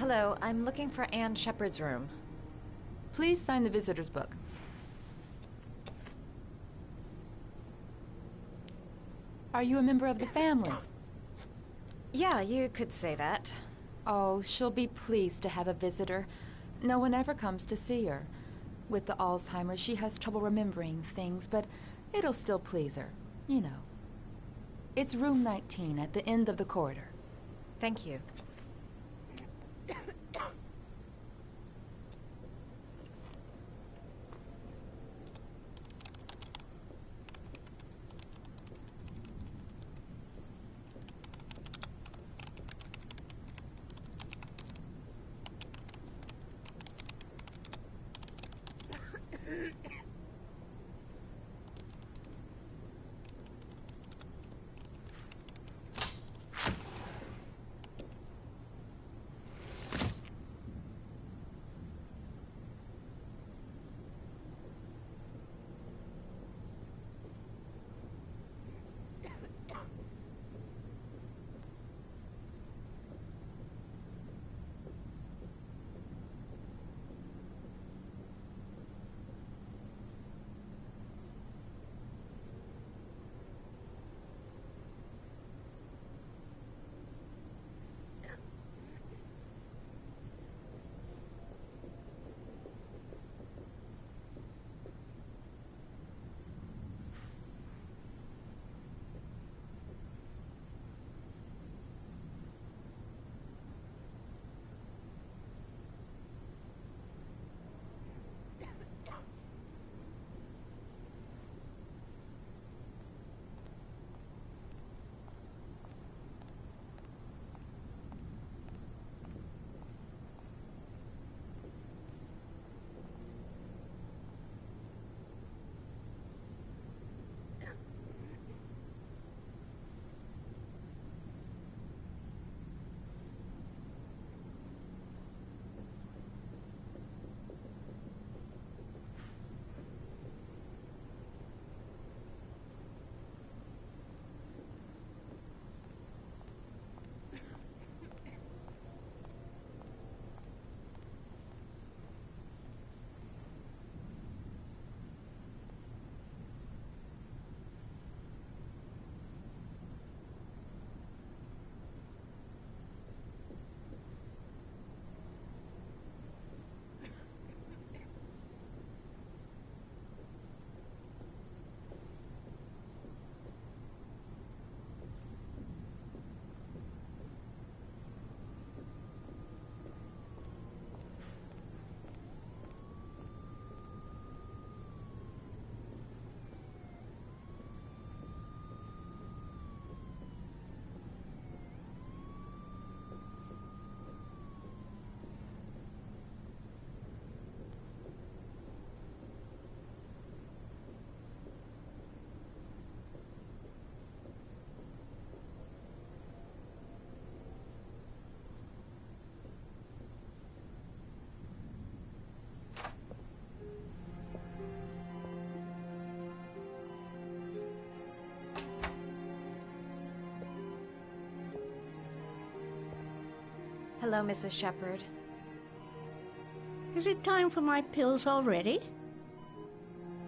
Hello, I'm looking for Anne Shepard's room. Please sign the visitor's book. Are you a member of the family? Yeah, you could say that. Oh, she'll be pleased to have a visitor. No one ever comes to see her. With the Alzheimer's, she has trouble remembering things, but it'll still please her, you know. It's room 19 at the end of the corridor. Thank you. Hello, Mrs. Shepard. Is it time for my pills already?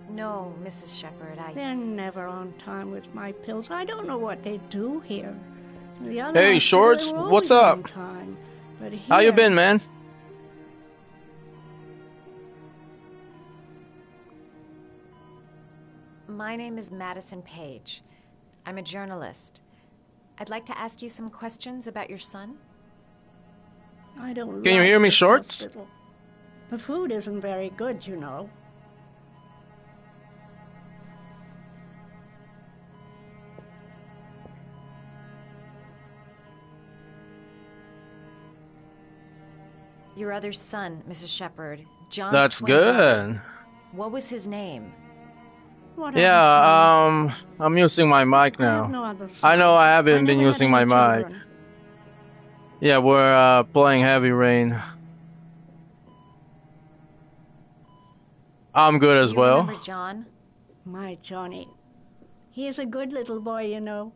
No, Mrs. Shepard, They're never on time with my pills. I don't know what they do here. The other Hey, hospital, Shorts, they were what's always up? on time. But here, How you been, man? My name is Madison Page. I'm a journalist. I'd like to ask you some questions about your son. I don't Can you like hear me, this Shorts? hospital. The food isn't very good, you know. Your other son, Mrs. Shepard, John's That's twin brother. good. What was his name? What other Yeah, son? I'm using my mic I have now. no other son. I know I haven't been never had using my any mic. children. Yeah, we're playing Heavy Rain. I'm good as Do you well. remember John? My Johnny. He is a good little boy, you know.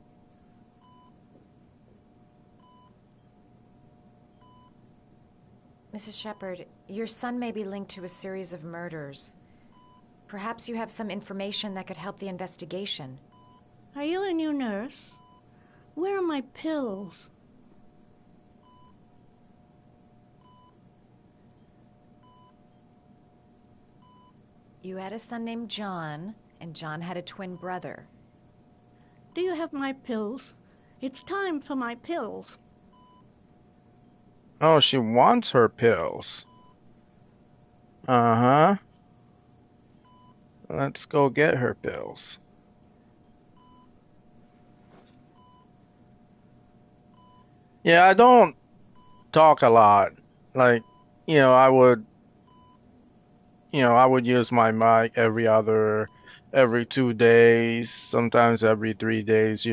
Mrs. Shepherd, your son may be linked to a series of murders. Perhaps you have some information that could help the investigation. Are you a new nurse? Where are my pills? You had a son named John, and John had a twin brother. Do you have my pills? It's time for my pills. Oh, she wants her pills. Uh-huh. Let's go get her pills. Yeah, I don't talk a lot. Like, I would use my mic every 2 days, sometimes every 3 days.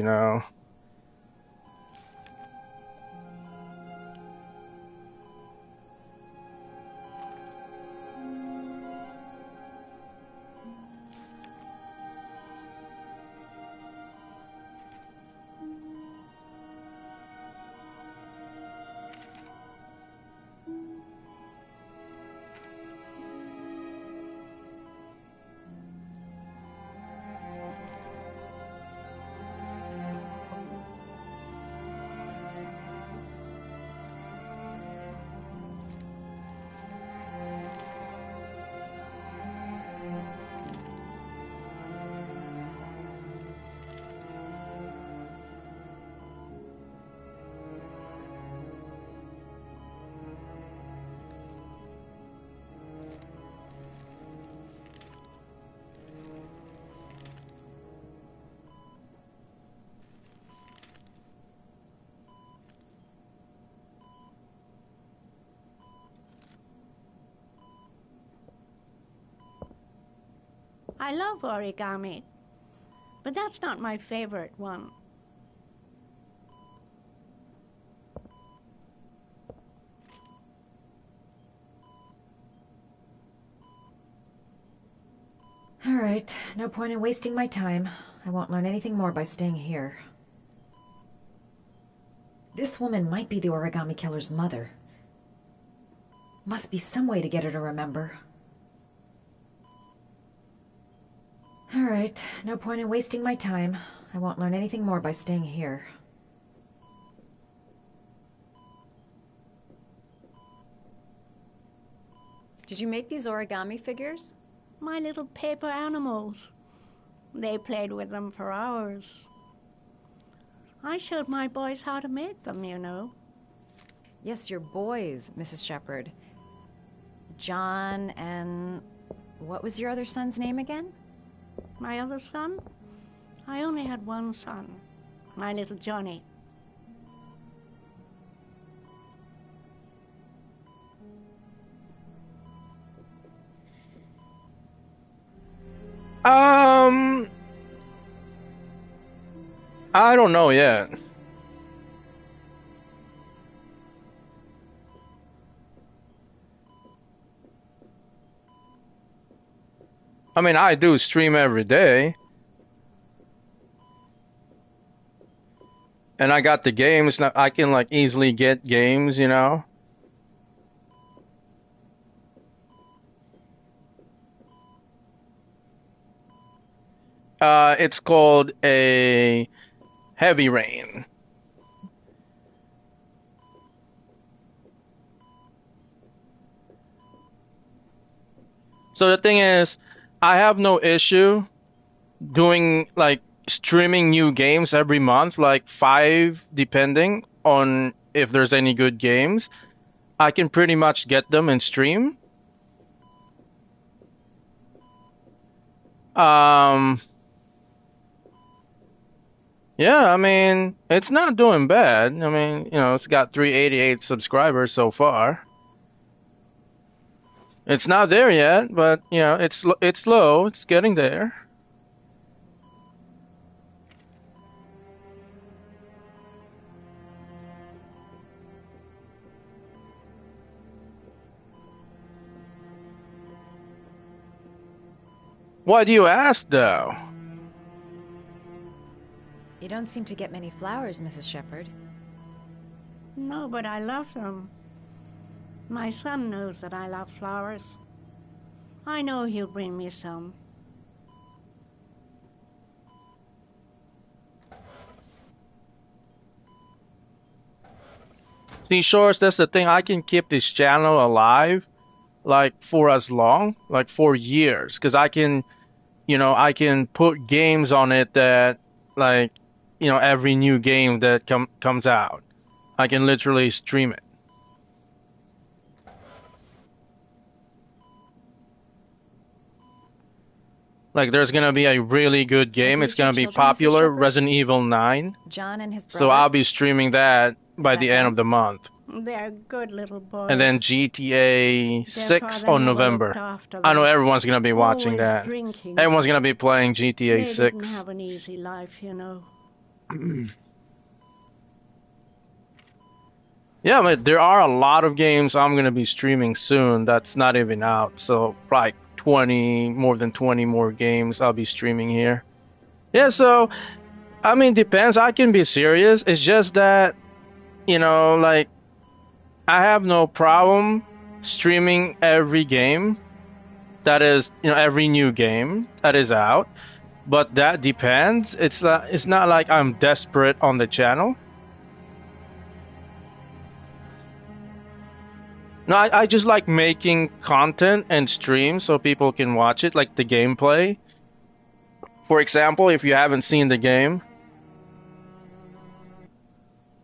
I love origami, but that's not my favorite one. All right, no point in wasting my time. I won't learn anything more by staying here. This woman might be the origami killer's mother. Must be some way to get her to remember. All right, no point in wasting my time. I won't learn anything more by staying here. Did you make these origami figures? My little paper animals. They played with them for hours. I showed my boys how to make them, you know. Yes, your boys, Mrs. Shepherd. John and... what was your other son's name again? My other son? I only had one son, my little Johnny. I don't know yet. I mean, I do stream every day. And I got the games. I can like easily get games. It's called a Heavy Rain. So the thing is, I have no issue doing like streaming new games every month, like 5, depending on if there's any good games. I can pretty much get them and stream. Yeah, I mean, it's not doing bad. I mean, it's got 388 subscribers so far. It's not there yet, but it's low. It's getting there. Why do you ask, though? You don't seem to get many flowers, Mrs. Shepherd. No, but I love them. My son knows that I love flowers. I know he'll bring me some. See, Shores, that's the thing. I can keep this channel alive like for as long, like for years, because I can put games on it that like, every new game that comes out, I can literally stream it. Like, there's gonna be a really good game. It's these your gonna be children, Mrs. popular, Shepherd? Resident Evil 9. John and his brother? So I'll be streaming that by that the end them? of the month. They're good little boys. And then GTA 6 father on never November. looked after I know them. everyone's gonna be watching Always that. drinking. Everyone's gonna be playing They GTA didn't 6. have an easy life, you know. Yeah, but there are a lot of games I'm gonna be streaming soon that's not even out. So like more than 20 more games I'll be streaming here. Yeah, so I mean, depends. I can be serious. It's just that, like, I have no problem streaming every game that is, every new game that is out. But that depends. It's not like I'm desperate on the channel. No, I just like making content and stream so people can watch it, like the gameplay. For example, if you haven't seen the game.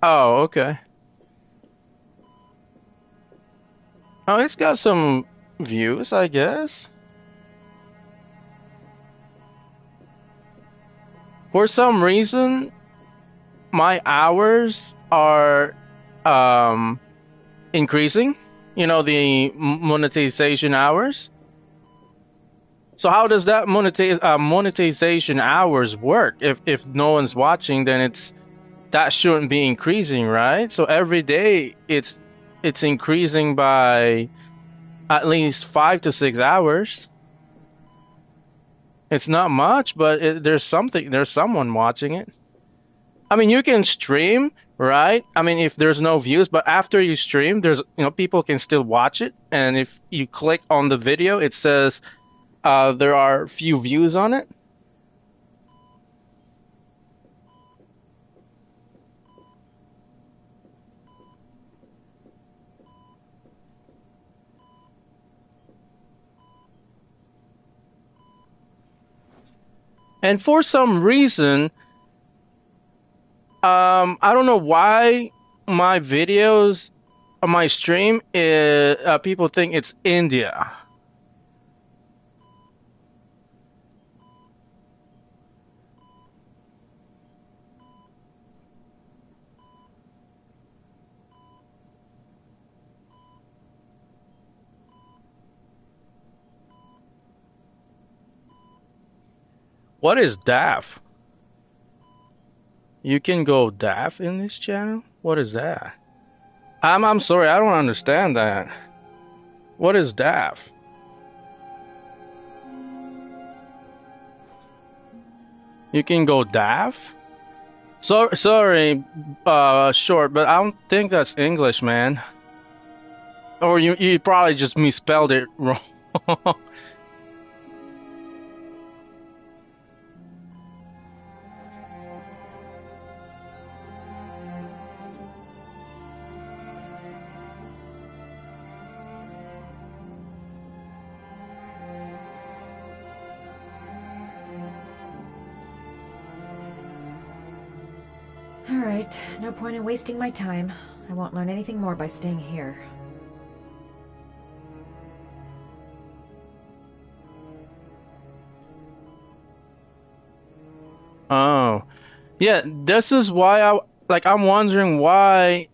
Oh, okay. Oh, it's got some views, I guess. For some reason, my hours are increasing. The monetization hours. So how does that monetization hours work? If no one's watching, then that shouldn't be increasing, right? So every day it's increasing by at least 5 to 6 hours. It's not much, but there's someone watching it. I mean, you can stream, right? I mean, if there's no views, but after you stream, people can still watch it. And if you click on the video, it says there are few views on it. And for some reason, I don't know why my videos on my stream people think it's India. What is DAF? You can go DAF in this channel? What is that? I'm sorry, I don't understand that. What is DAF? You can go DAF? So sorry, short, but I don't think that's English, man. Or you probably just misspelled it wrong. All right, no point in wasting my time. I won't learn anything more by staying here. Oh, yeah. This is why I'm wondering why.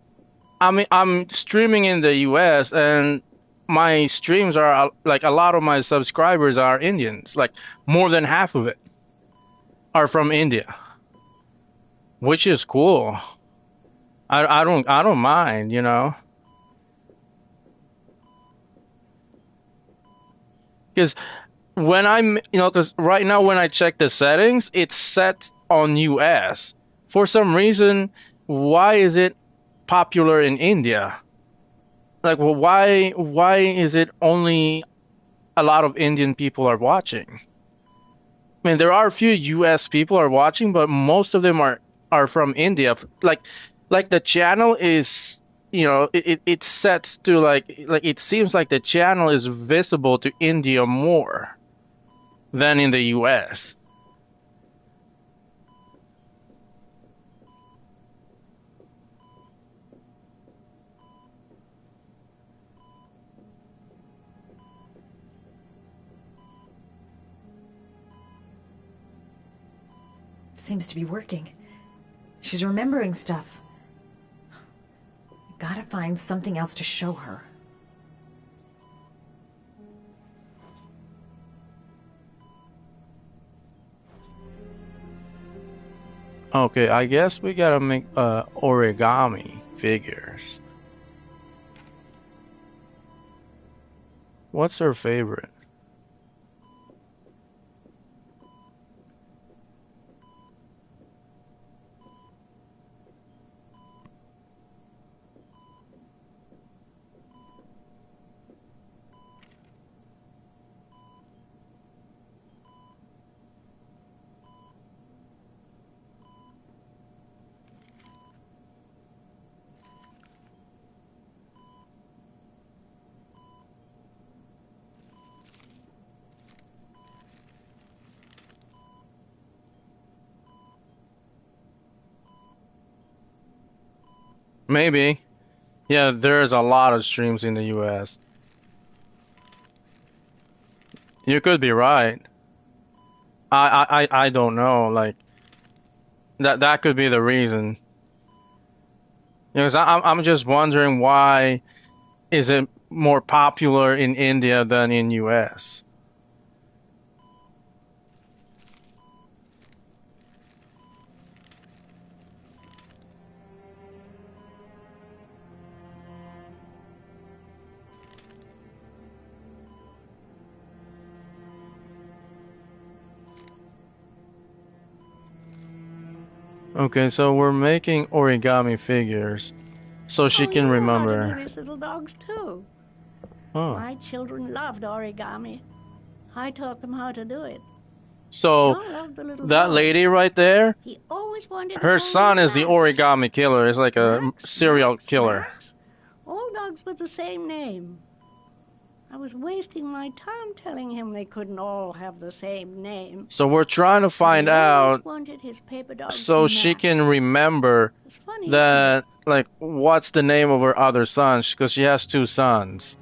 I mean, I'm streaming in the U.S. and my streams are like a lot of my subscribers are Indians. Like more than half of it are from India, which is cool. I don't mind, because because right now when I check the settings, it's set on US. For some reason, why is it popular in India? Like, well, why is it only a lot of Indian people are watching? I mean, there are a few US people are watching, but most of them are from India. Like the channel is, it's set to like it seems like the channel is visible to India more than in the US. It seems to be working. She's remembering stuff. Gotta find something else to show her. Okay, I guess we gotta make origami figures. What's her favorite? Maybe. Yeah, there's a lot of streams in the US. You could be right. I don't know. Like that could be the reason. Because I'm just wondering why is it more popular in India than in US? Okay, so we're making origami figures so she Oh, can you know how to do remember. this, little dogs, too. Oh. My children loved origami. I taught them how to do it. So John loved the little that dogs. lady right there, He always wanted to her call son them is the Max. origami killer. It's like a Max, serial Max, killer. Max. All dogs with the same name. I was wasting my time telling him they couldn't all have the same name. So we're trying to find He always out wanted his paper dog so she Max. can remember It's funny, isn't it? that, like, what's the name of her other sons, because she has two sons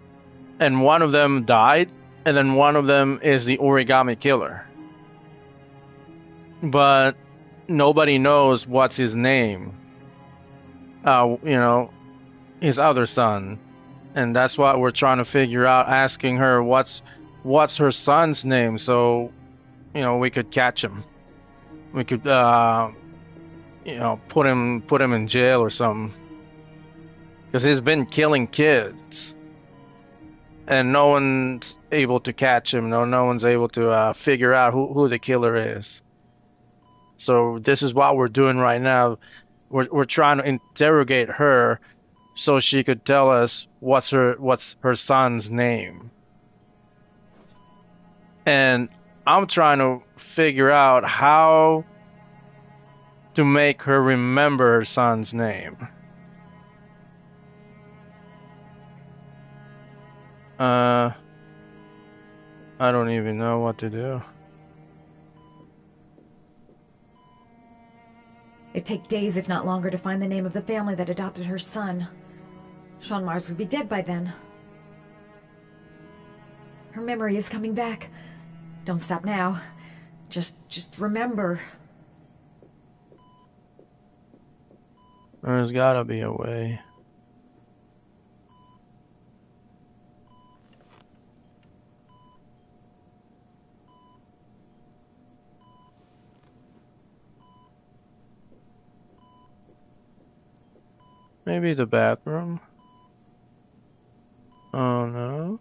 and one of them died and then one of them is the origami killer, but nobody knows what's his name, his other son. And that's what we're trying to figure out, asking her what's her son's name, so we could catch him. We could put him in jail or something, because he's been killing kids and no one's able to catch him. No one's able to figure out who the killer is. So this is what we're doing right now. We're trying to interrogate her so she could tell us what's her son's name. And I'm trying to figure out how to make her remember her son's name. I don't even know what to do. It'd take days, if not longer, to find the name of the family that adopted her son. Sean Mars would be dead by then. Her memory is coming back. Don't stop now. Just remember. There's gotta be a way. Maybe the bathroom? Oh no.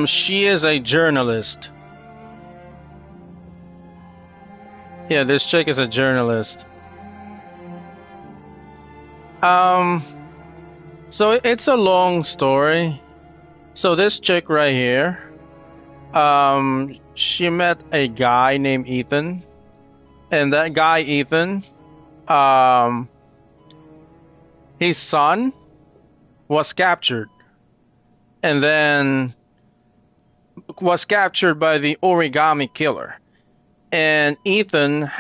She is a journalist. Yeah, this chick is a journalist. So it's a long story. So this chick right here, she met a guy named Ethan, and that guy Ethan, um, his son was captured, and then was captured by the origami killer. And Ethan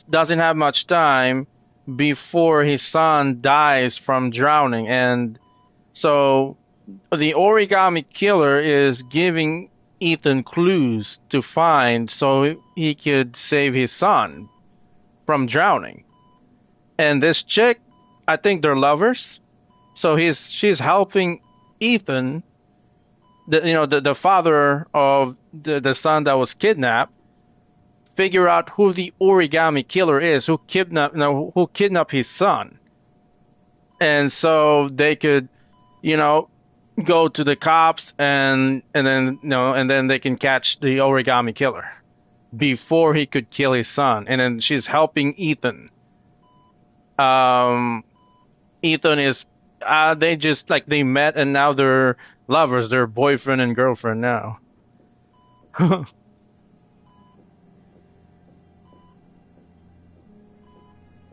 doesn't have much time before his son dies from drowning, and so the origami killer is giving Ethan clues to find so he could save his son from drowning. And this chick, I think they're lovers. So she's helping Ethan, the father of the son that was kidnapped, figure out who the origami killer is, who kidnapped his son. And so they could, go to the cops and then they can catch the origami killer before he could kill his son. And then she's helping Ethan. Ethan is they just they met and now they're lovers, they're boyfriend and girlfriend now.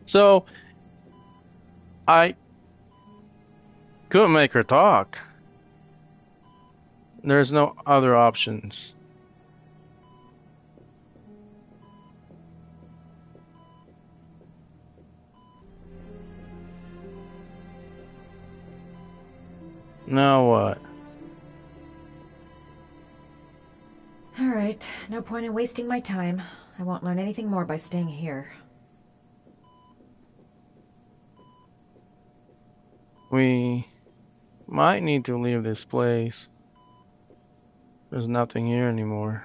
So I couldn't make her talk. There's no other options. Now what? All right, no point in wasting my time. I won't learn anything more by staying here. We might need to leave this place. There's nothing here anymore.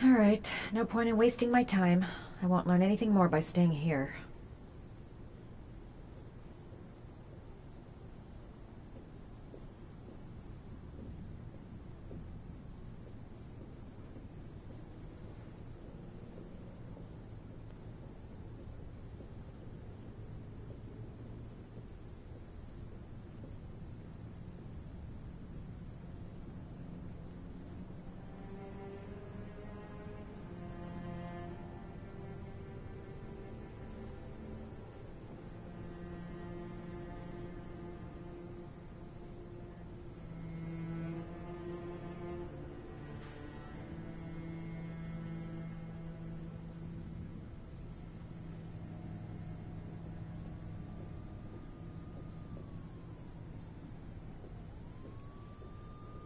All right, no point in wasting my time. I won't learn anything more by staying here.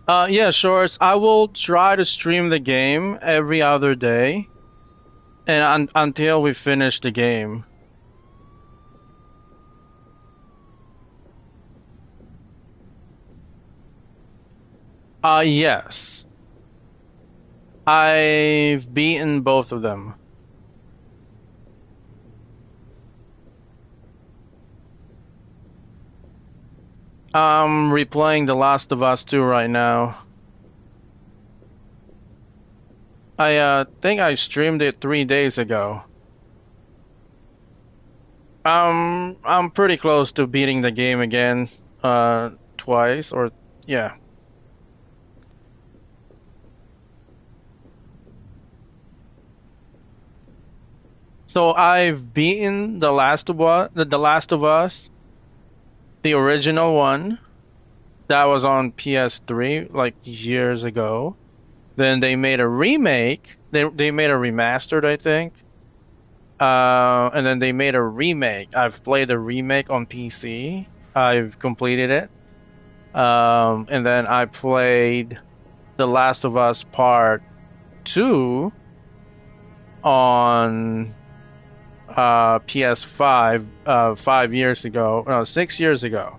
Yeah, sure. I will try to stream the game every other day, and until we finish the game. Yes. I've beaten both of them. I'm replaying The Last of Us 2 right now. I think I streamed it 3 days ago. I'm pretty close to beating the game again, twice, or yeah. So I've beaten The Last of Us, The Last of Us, the original one that was on PS3 like years ago. Then they made a remake. They made a remastered, I think. And then they made a remake. I've played the remake on PC. I've completed it. And then I played The Last of Us Part 2 on PS5 5 years ago, no, 6 years ago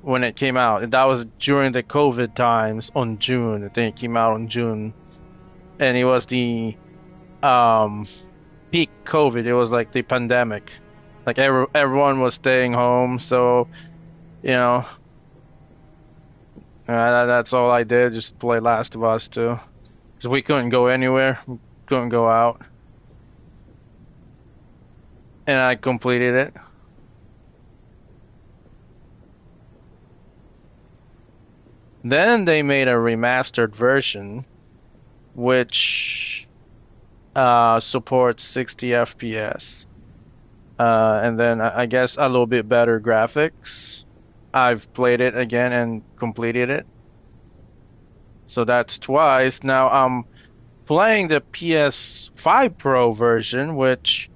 when it came out. And that was during the COVID times on June. I think it came out on June. And it was the peak COVID. It was like the pandemic. Like everyone was staying home, so you know, that's all I did, just play Last of Us 2. Because we couldn't go anywhere, we couldn't go out. And I completed it. Then they made a remastered version, which supports 60 FPS. And then I guess a little bit better graphics. I've played it again and completed it. So that's twice. Now I'm playing the PS5 Pro version, which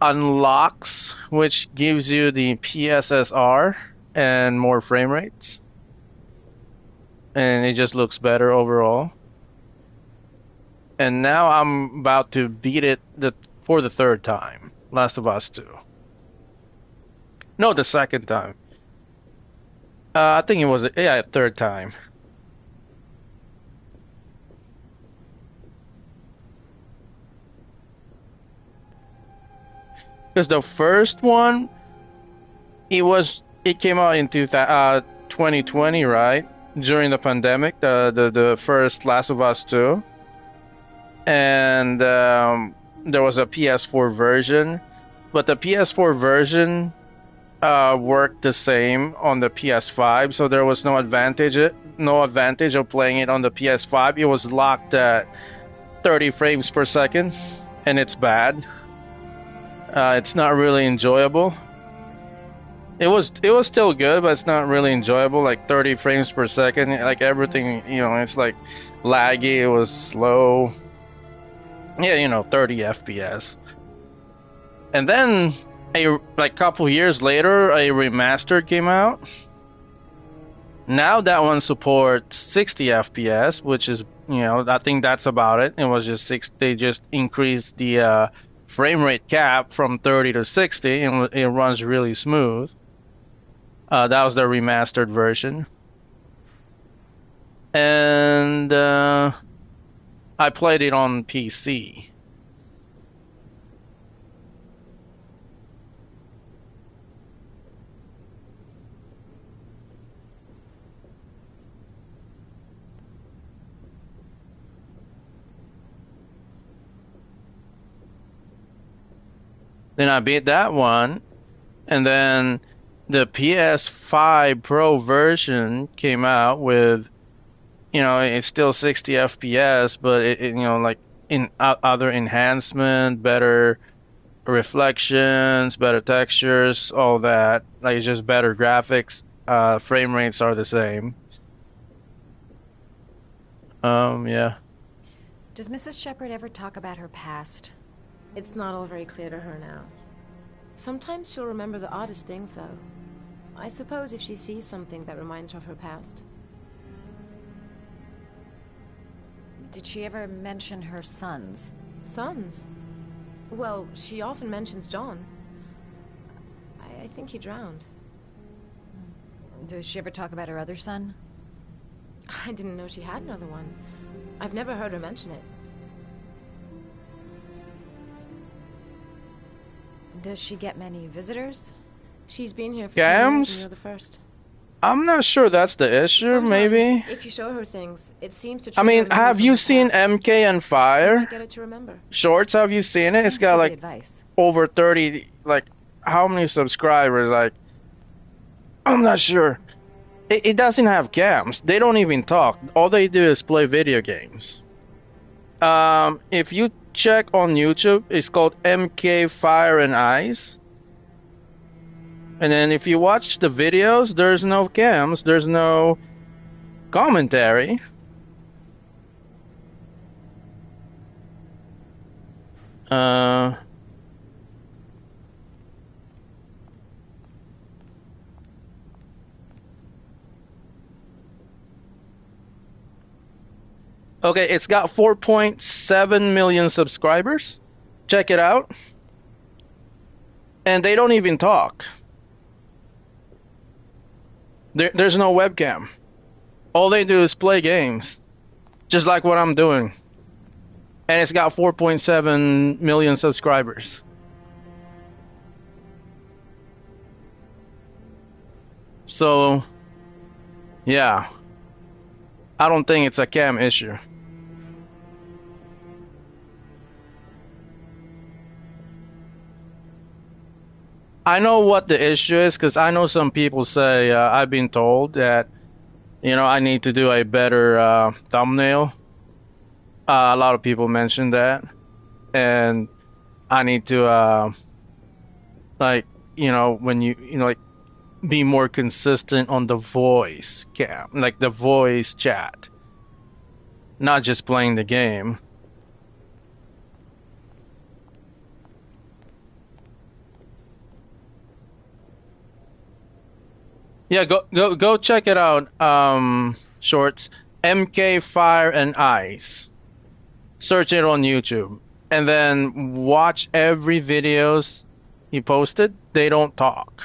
unlocks, which gives you the PSSR and more frame rates. And it just looks better overall. And now I'm about to beat it for the third time. Last of Us 2. No, the second time. I think it was, third time. Because the first one, it came out in 2020, right? During the pandemic, the first Last of Us 2. And there was a PS4 version, but the PS4 version worked the same on the PS5, so there was no advantage of playing it on the PS5. It was locked at 30 frames per second, and it's bad. It's not really enjoyable. It was still good, but it's not really enjoyable. Like 30 frames per second, like everything, it's like laggy. It was slow. Yeah, 30 FPS. And then a couple years later, a remastered came out. Now that one supports 60 FPS, which is, I think that's about it. It was just they just increased the frame rate cap from 30 to 60, and it runs really smooth. That was the remastered version. And I played it on PC. Then I beat that one, and then the PS5 Pro version came out with, it's still 60 FPS, but like in other enhancement, better reflections, better textures, all that. Like, it's just better graphics. Frame rates are the same. Yeah. Does Mrs. Shepherd ever talk about her past? It's not all very clear to her now. Sometimes she'll remember the oddest things, though. I suppose if she sees something that reminds her of her past. Did she ever mention her sons? Sons? Well, she often mentions John. I think he drowned. Does she ever talk about her other son? I didn't know she had another one. I've never heard her mention it. Does she get many visitors? She's been here for 10 Gams? years and you're the first. I'm not sure that's the issue, Sometimes, maybe. if you show her things, it seems to I trigger mean, memories have of you the seen past. MK and You Fire? might get it to remember. Shorts, have you seen it? It's Thanks got for the like advice. over 30, like, how many subscribers? Like, I'm not sure. It doesn't have cams. They don't even talk. All they do is play video games. If you check on YouTube, it's called MK Fire and Ice. And then if you watch the videos, there's no cams, there's no commentary. Okay, it's got 4.7 million subscribers. Check it out. And they don't even talk. There's no webcam. All they do is play games. Just like what I'm doing. And it's got 4.7 million subscribers. So, yeah. I don't think it's a cam issue. I know what the issue is because I know some people say, I've been told that, I need to do a better thumbnail. A lot of people mention that. And I need to, when like, be more consistent on the voice cam, like the voice chat, not just playing the game. Yeah, go check it out. Shorts, MK Fire and Ice. Search it on YouTube, and then watch every videos he posted. They don't talk.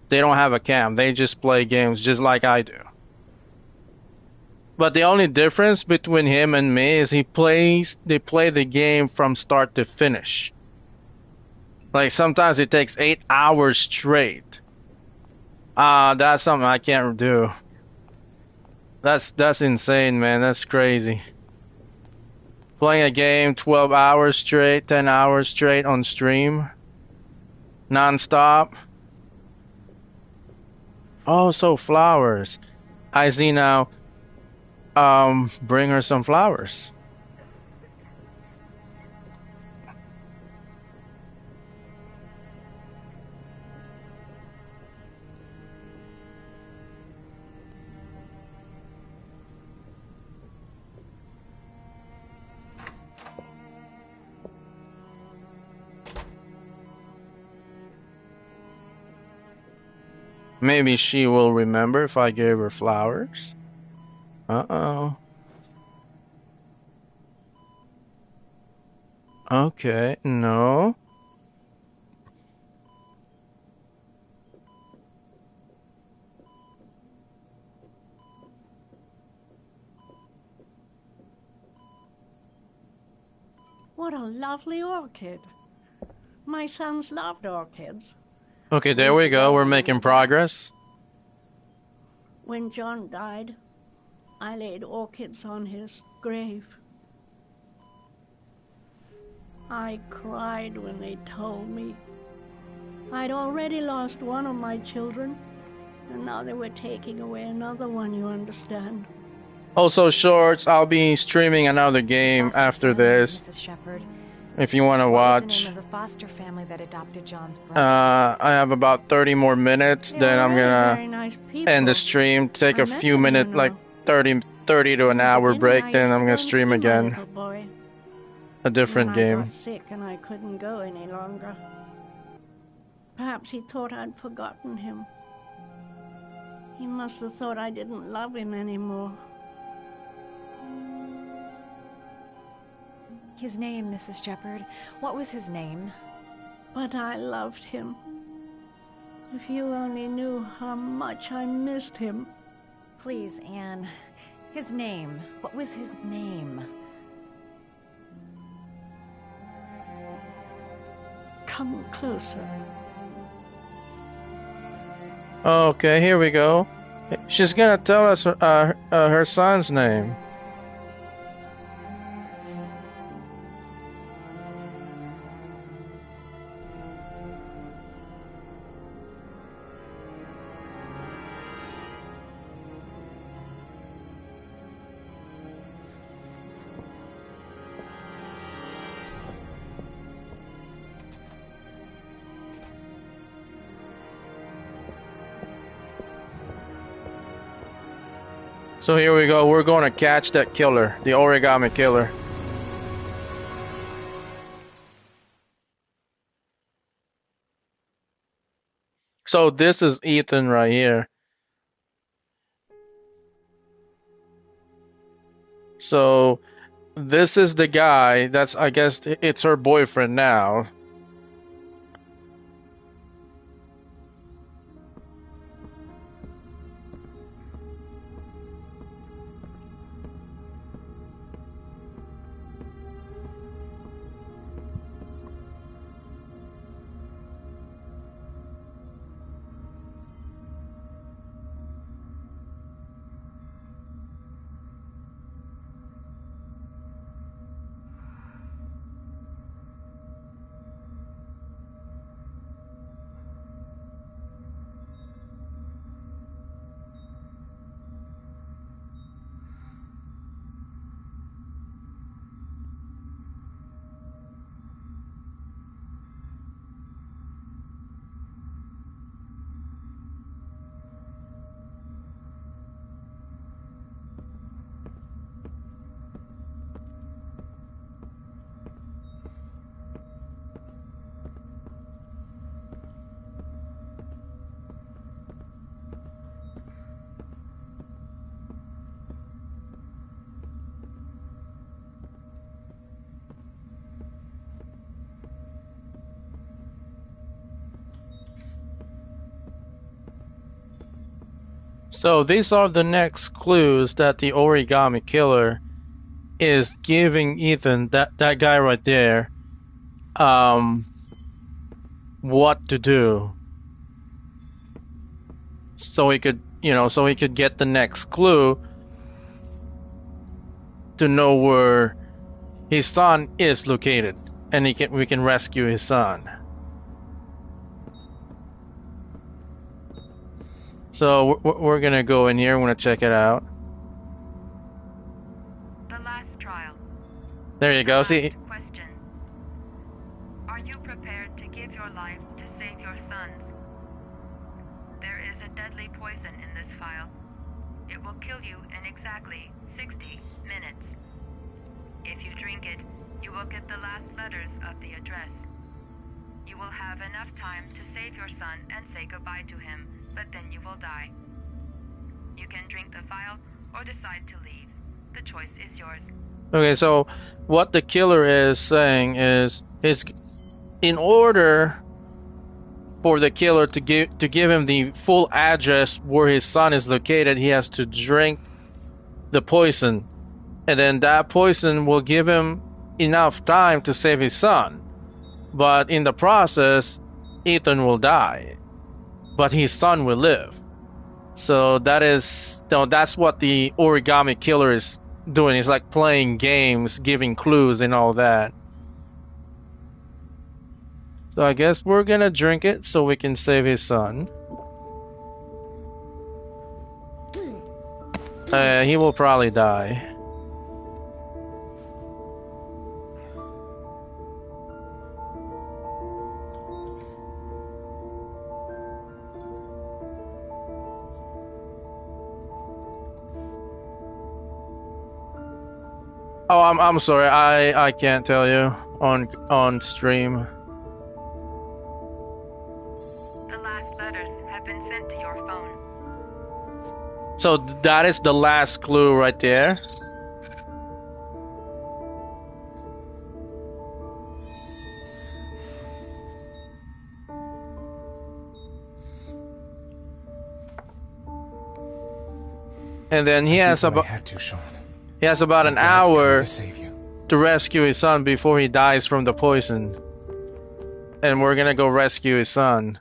They don't have a cam. They just play games just like I do. But the only difference between him and me is they play the game from start to finish. Like sometimes it takes 8 hours straight. That's something I can't do. That's insane, man. That's crazy. Playing a game 12 hours straight, 10 hours straight on stream. Non-stop. Oh, so flowers. I see now. Bring her some flowers. Maybe she will remember if I gave her flowers. Uh-oh. Okay, no. What a lovely orchid. My sons loved orchids. Okay, there we go. We're making progress. When John died, I laid orchids on his grave. I cried when they told me I'd already lost one of my children, and now they were taking away another one, you understand. Also, Shorts, I'll be streaming another game after this. Mrs. Shepherd. If you want to watch. What was the name of the foster family that adopted John's brother? I have about 30 more minutes, then I'm very gonna nice people. end the stream, take I a met few them, minute, you know. like 30 to an hour break, then I'm gonna stream again. A different I game. got sick and I couldn't go any longer. Perhaps he thought I'd forgotten him. He must have thought I didn't love him anymore. His name, Mrs. Shepherd. What was his name? But I loved him. If you only knew how much I missed him. Please, Anne. His name. What was his name? Come closer. Okay, here we go. She's gonna tell us her son's name. So here we go. We're going to catch that killer, the origami killer. So this is Ethan right here. So this is the guy that's, I guess it's her boyfriend now. So these are the next clues that the origami killer is giving Ethan, that guy right there, what to do. So he could, so he could get the next clue to know where his son is located, and we can rescue his son. So we're gonna go in here. We're gonna check it out. The last trial. There you go. See. Question. Are you prepared to give your life to save your sons? There is a deadly poison in this vial. It will kill you in exactly 60 minutes. If you drink it, you will get the last letters of the address. You will have enough time to save your son and say goodbye to him, but then you will die. You can drink the vial or decide to leave. The choice is yours. Okay, so what the killer is saying is in order for the killer to give him the full address where his son is located, he has to drink the poison, and then that poison will give him enough time to save his son. But in the process, Ethan will die, but his son will live. So that's what the origami killer is doing. He's like playing games, giving clues and all that. So I guess we're gonna drink it so we can save his son. He will probably die. Oh, I'm sorry. I can't tell you on stream. The last letters have been sent to your phone. So that is the last clue right there. And then he has about an hour to rescue his son before he dies from the poison. And we're gonna go rescue his son.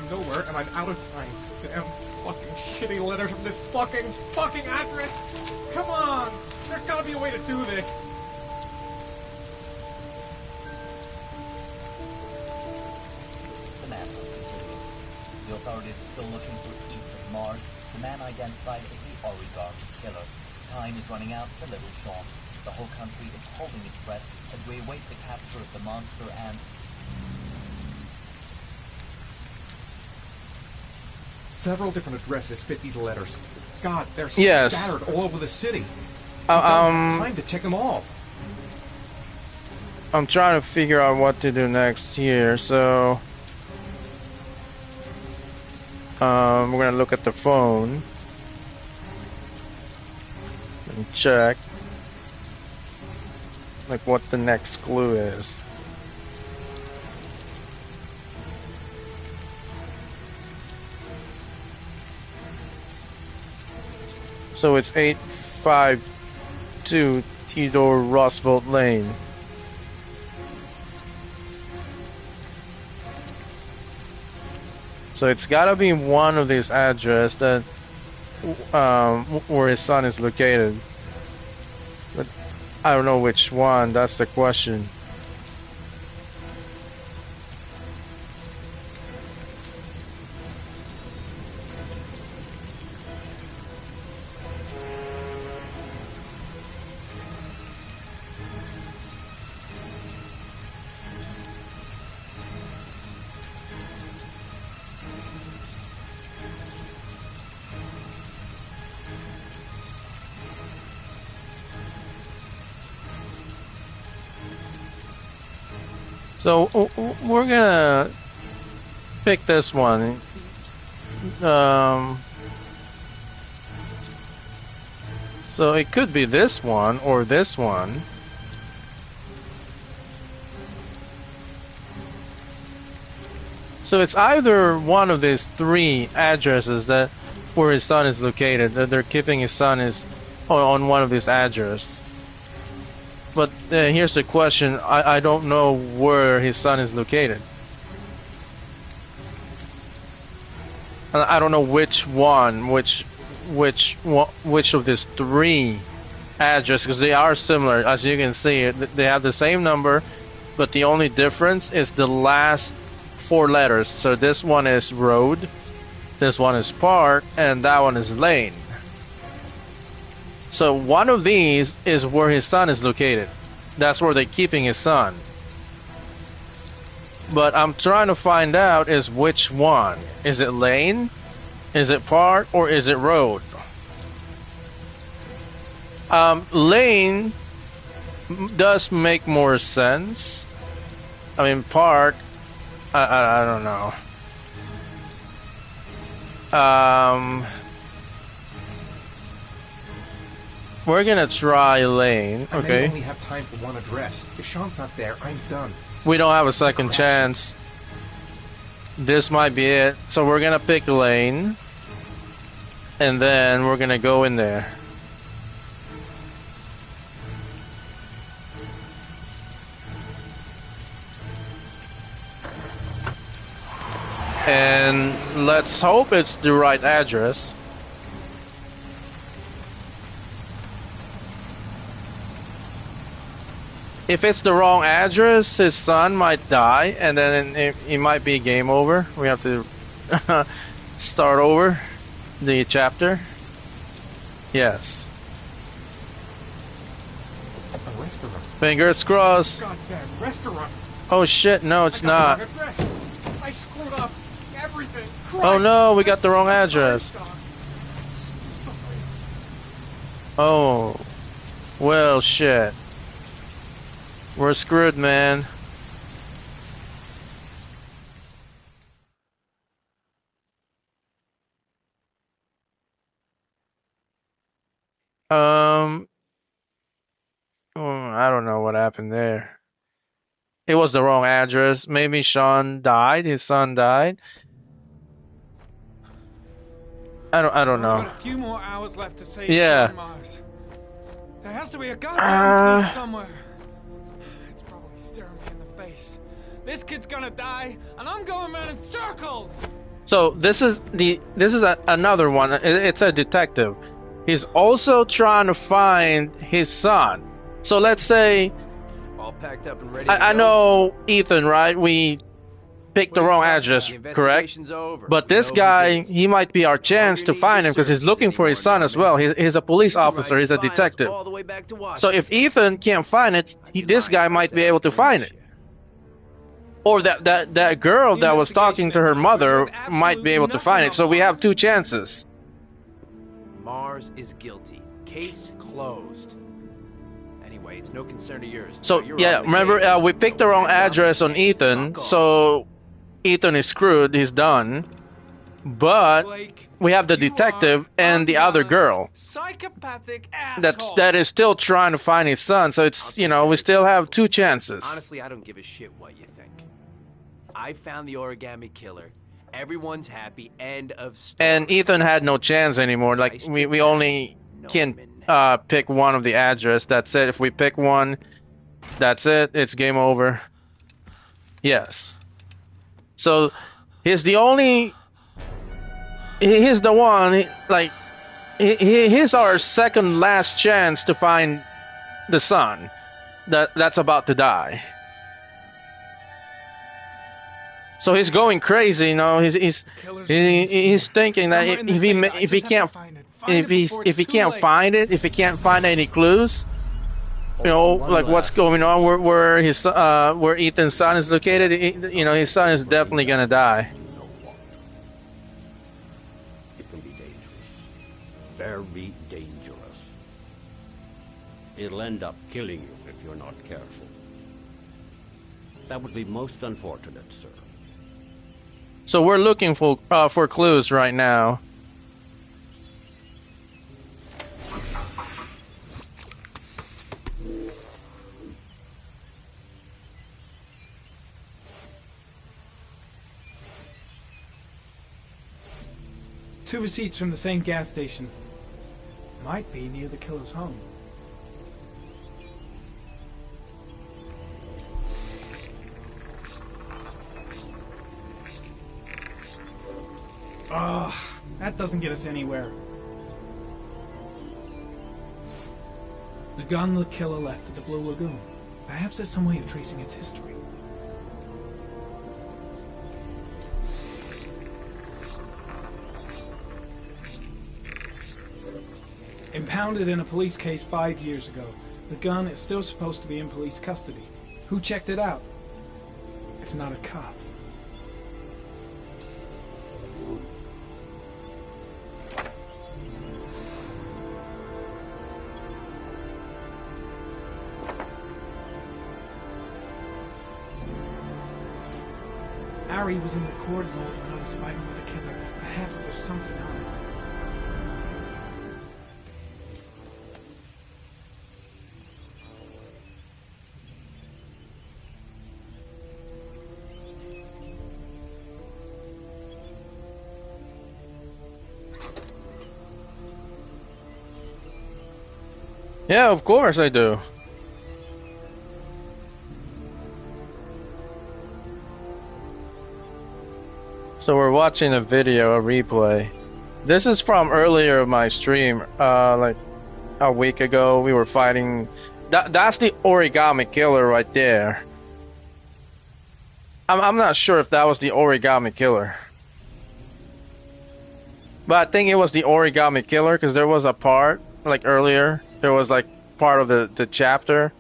Nowhere, and I'm out of time. Damn fucking shitty letters from this fucking address! Come on! There's gotta be a way to do this! The manhunt continues. The authorities are still looking for Ethan Mars, the man identified as the origami killer. Time is running out for little Sean. The whole country is holding its breath as we await the capture of the monster and... Several different addresses fit these letters. God, they're Yes. scattered all over the city. We don't have time to check them all. I'm trying to figure out what to do next here, so... we're gonna look at the phone. And check. Like what the next clue is. So it's 852 Theodore Roosevelt Lane. So it's gotta be one of these addresses that where his son is located. But I don't know which one, that's the question. So we're gonna pick this one. So it could be this one or this one. So it's either one of these three addresses that where his son is located, that they're keeping his son is on one of these addresses. But here's the question, I don't know where his son is located. And I don't know which one, which of these three addresses, because they are similar. As you can see, they have the same number, but the only difference is the last four letters. So this one is road, this one is park, and that one is lane. So one of these is where his son is located. That's where they're keeping his son. But I'm trying to find out is which one. Is it lane? Is it park? Or is it road? Lane does make more sense. I mean, park, I don't know. We're gonna try lane, I may okay. only have time for one address. If Sean's not there, I'm done. We don't have a second chance. This might be it. So we're gonna pick lane. And then we're gonna go in there. And let's hope it's the right address. If it's the wrong address, his son might die, and then it might be game over. We have to start over the chapter. Yes. A restaurant. Fingers crossed. Goddamn restaurant. Oh shit, no, it's not. I screwed up everything. Oh no, we got the wrong address. Oh. Well, shit. We're screwed, man. I don't know what happened there. It was the wrong address. Maybe Sean died. His son died. I don't know. I've got a few more hours left to save Yeah. Mars. There has to be a goddamn clue somewhere. It's probably staring me in the face. This kid's gonna die, and I'm going around in circles. So this is another one. It's a detective. He's also trying to find his son. So let's say all packed up and ready. I know Ethan, right? picked the wrong address, correct? But this guy, he might be our chance to find him because he's looking for his son as well. He's a police officer, he's a detective. So if Ethan can't find it, this guy might be able to find it. Or that girl that was talking to her mother might be able to find it. So we have two chances. Mars is guilty. Case closed. Anyway, it's no concern of yours. So yeah, remember we picked the wrong address on Ethan, so Ethan is screwed, he's done. But we have the detective and the other girl that is still trying to find his son, so it's, you know, we still have two chances. Honestly, I don't give a shit what you think. I found the origami killer. Everyone's happy. End of story. And Ethan had no chance anymore. Like we only can pick one of the address. That's it. If we pick one, that's it. It's game over. Yes. So he's the only. He's the one. Like he's our second last chance to find the son that's about to die. So he's going crazy, you know. He's thinking that if he can't find it, if he can't find any clues, you know, like what's going on, where Ethan's son is located, you know, his son is definitely gonna die. It can be dangerous, very dangerous. It'll end up killing you if you're not careful. That would be most unfortunate, sir. So we're looking for clues right now. Two receipts from the same gas station. Might be near the killer's home. Ugh, that doesn't get us anywhere. The gun the killer left at the Blue Lagoon. Perhaps there's some way of tracing its history. Impounded in a police case 5 years ago, the gun is still supposed to be in police custody. Who checked it out? If not a cop. Harry was in record mode when I was fighting with the killer. Perhaps there's something on it. Yeah, of course I do. So we're watching a video, a replay. This is from earlier of my stream, like a week ago. We were fighting. That's the origami killer right there. I'm not sure if that was the origami killer, but I think it was the origami killer because there was a part like earlier. There was like part of the chapter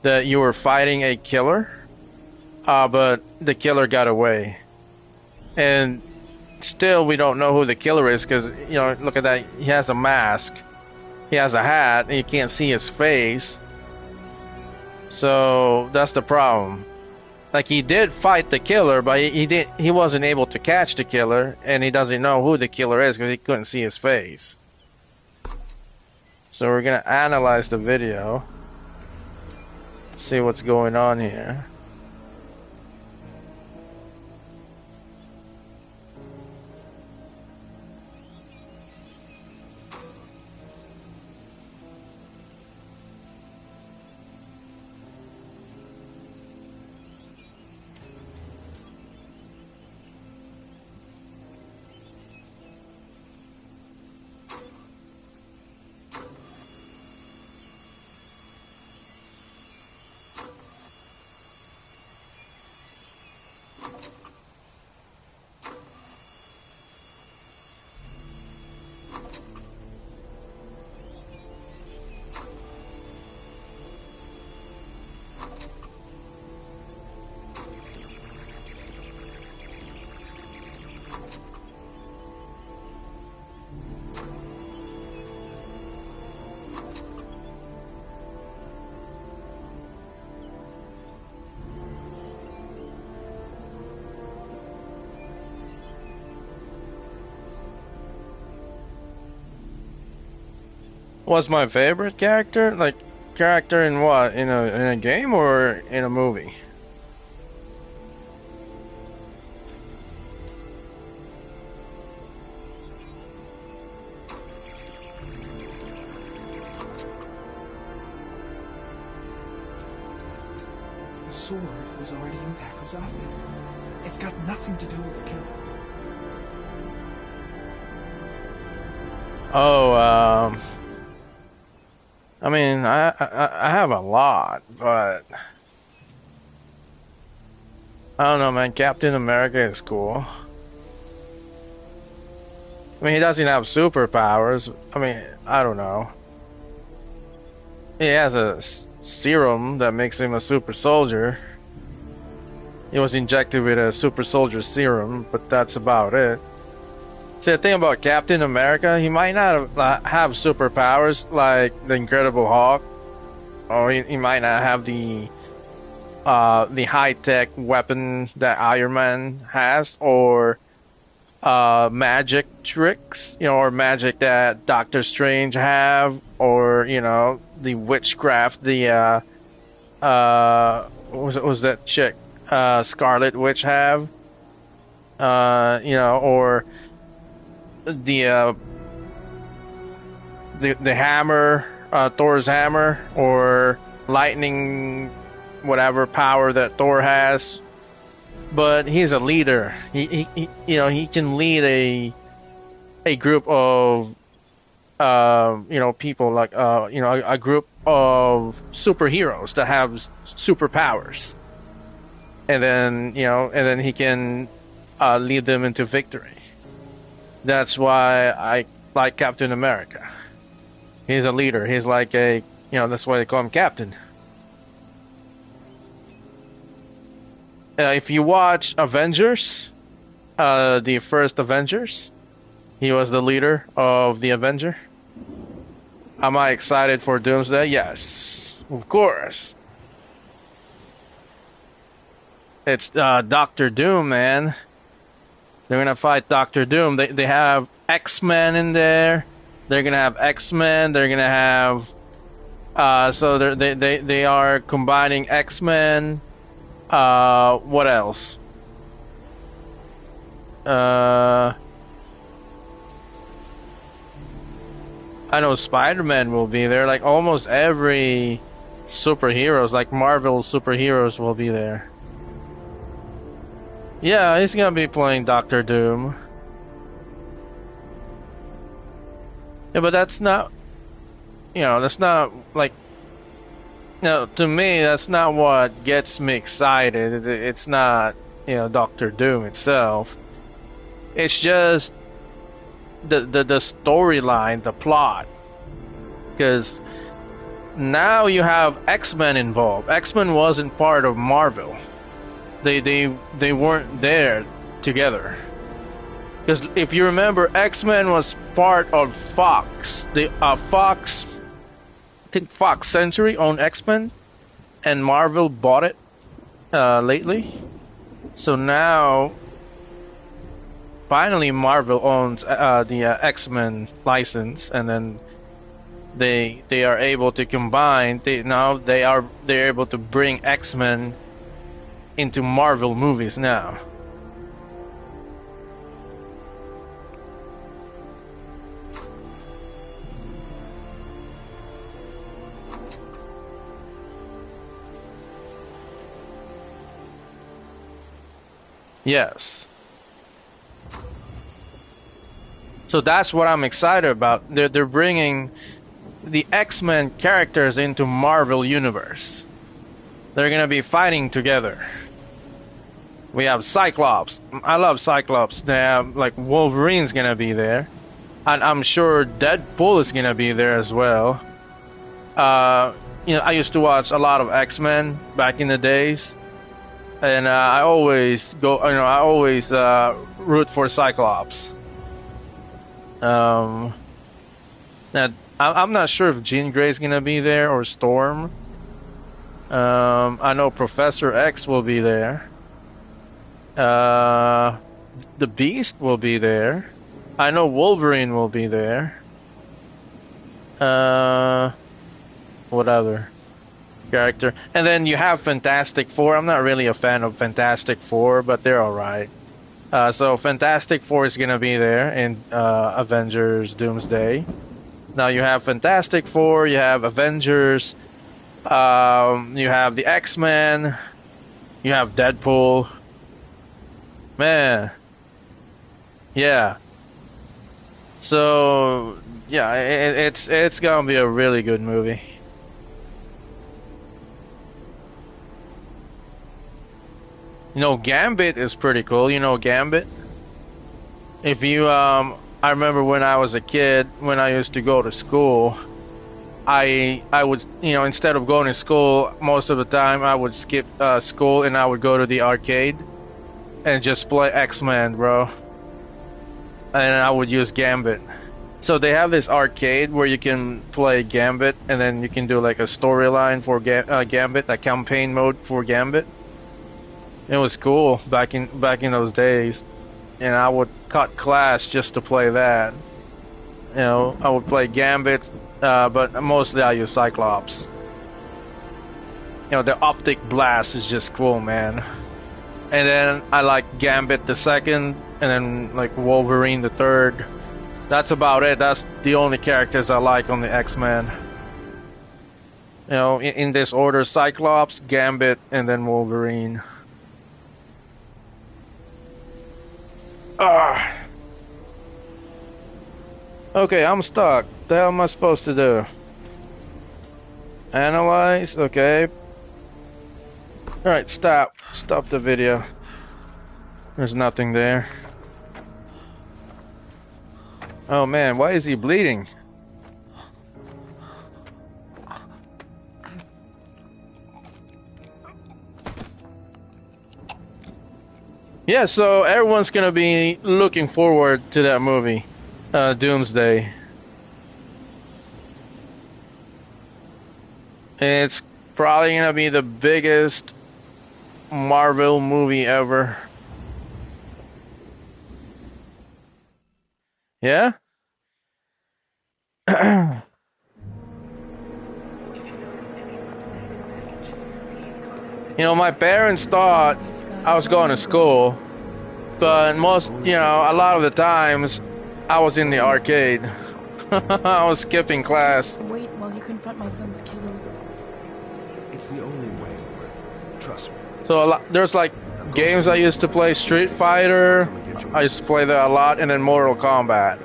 that you were fighting a killer, but the killer got away. And still, we don't know who the killer is because, you know, look at that. He has a mask. He has a hat, and you can't see his face. So that's the problem. Like, he did fight the killer, but he wasn't able to catch the killer, and he doesn't know who the killer is because he couldn't see his face. So we're gonna analyze the video, see what's going on here. Was my favorite character? Like, character in what? In a game or in a movie? The sword was already in Paco's office. It's got nothing to do with the kill. Oh, I mean, I have a lot, but I don't know, man. Captain America is cool. I mean, he doesn't have superpowers. I mean, I don't know. He has a serum that makes him a super soldier. He was injected with a super soldier serum, but that's about it. See, the thing about Captain America, he might not have superpowers like the Incredible Hulk, or he might not have the high-tech weapon that Iron Man has, or magic tricks, or magic that Doctor Strange have, or the witchcraft, the what was that chick, Scarlet Witch have, or the hammer, Thor's hammer, or lightning, whatever power that Thor has. But he's a leader. He can lead a group of people, like a group of superheroes that have superpowers, and then he can lead them into victory. That's why I like Captain America. He's a leader. He's like that's why they call him Captain. If you watch Avengers, the first Avengers, he was the leader of the Avenger. Am I excited for Doomsday? Yes, of course. It's Doctor Doom, man. They're gonna fight Doctor Doom. They have X-Men in there. They're gonna have X-Men. They're gonna have so they are combining X-Men. What else? I know Spider-Man will be there. Like almost every superheroes, like Marvel superheroes, will be there. Yeah, he's gonna be playing Doctor Doom. Yeah, but that's not, that's not like, to me, that's not what gets me excited. It's not, Doctor Doom itself. It's just the storyline, the plot. Because now you have X-Men involved. X-Men wasn't part of Marvel. They weren't there together. Because if you remember, X-Men was part of Fox. Fox, I think Fox Century owned X-Men, and Marvel bought it lately. So now, finally, Marvel owns the X-Men license, and then they are able to combine. They're able to bring X-Men into Marvel movies now. Yes. So that's what I'm excited about. They're bringing the X-Men characters into Marvel Universe. They're gonna be fighting together. We have Cyclops. I love Cyclops. They have, like, Wolverine's gonna be there, and I'm sure Deadpool is gonna be there as well. I used to watch a lot of X-Men back in the days, and I always root for Cyclops. Now, I'm not sure if Jean Grey's gonna be there or Storm. I know Professor X will be there. The Beast will be there. I know Wolverine will be there. What other character? And then you have Fantastic Four. I'm not really a fan of Fantastic Four, but they're alright. So Fantastic Four is gonna be there in Avengers Doomsday. Now you have Fantastic Four, you have Avengers, you have the X-Men, you have Deadpool. Man. Yeah. So yeah, it's gonna be a really good movie. You know, Gambit is pretty cool. You know Gambit? If you I remember when I was a kid, when I used to go to school, I would, you know, instead of going to school, most of the time I would skip school and I would go to the arcade and just play X-Men, bro. And I would use Gambit. So they have this arcade where you can play Gambit, and then you can do like a storyline for Gambit, a campaign mode for Gambit. It was cool back in those days, and I would cut class just to play that. You know, I would play Gambit, but mostly I use Cyclops. You know, the optic blast is just cool, man. And then I like Gambit the second, and then like Wolverine the third. That's about it. That's the only characters I like on the X-Men. You know, in this order: Cyclops, Gambit, and then Wolverine. Ah. Okay, I'm stuck. What the hell am I supposed to do? Analyze. Okay. Alright, stop. Stop the video. There's nothing there. Oh man, why is he bleeding? Yeah, so everyone's gonna be looking forward to that movie, Doomsday. It's probably gonna be the biggest Marvel movie ever. Yeah? You know, my parents thought I was going to school, but most, you know, a lot of the times I was in the arcade. I was skipping class. Wait while you confront my son's killer. It's the only way. Trust me. So there's like games I used to play, Street Fighter. I used to play that a lot, and then Mortal Kombat.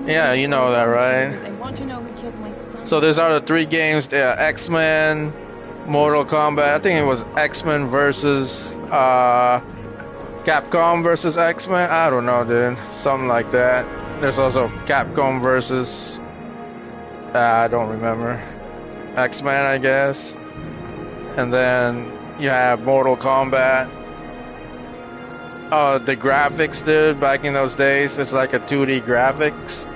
Yeah, you know that, right? I want to know who killed my son. So there's other three games: X-Men, Mortal Kombat. I think it was X-Men versus Capcom versus X-Men. I don't know, dude. Something like that. There's also Capcom versus I don't remember. X-Men, I guess. And then you have Mortal Kombat. Oh, the graphics, dude, back in those days, it's like a 2D graphics.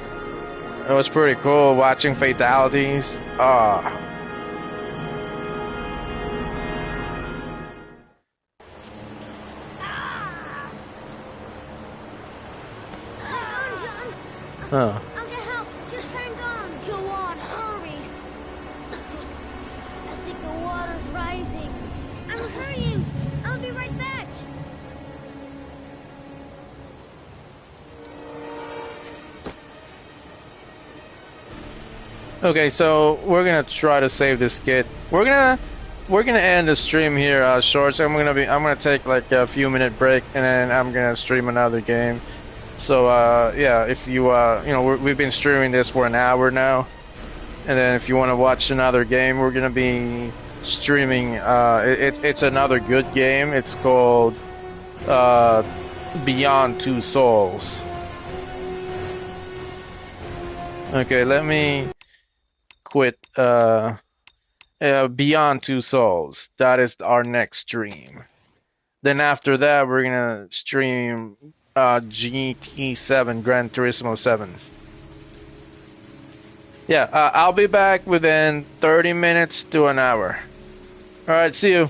It was pretty cool watching fatalities. Oh. I'll get help. Just hang on. Go on, hurry. I think the water's rising. I'm hurrying. I'll be right back. Okay, so we're gonna try to save this kid. We're gonna end the stream here, short. So I'm gonna take like a few minute break, and then I'm gonna stream another game. So yeah, if you you know, we've been streaming this for an hour now, and then if you want to watch another game, we're gonna be streaming. It's another good game. It's called Beyond Two Souls. Okay, let me quit. Beyond Two Souls. That is our next stream. Then after that, we're gonna stream GT7, Gran Turismo 7. Yeah, I'll be back within 30 minutes to an hour. Alright, see you.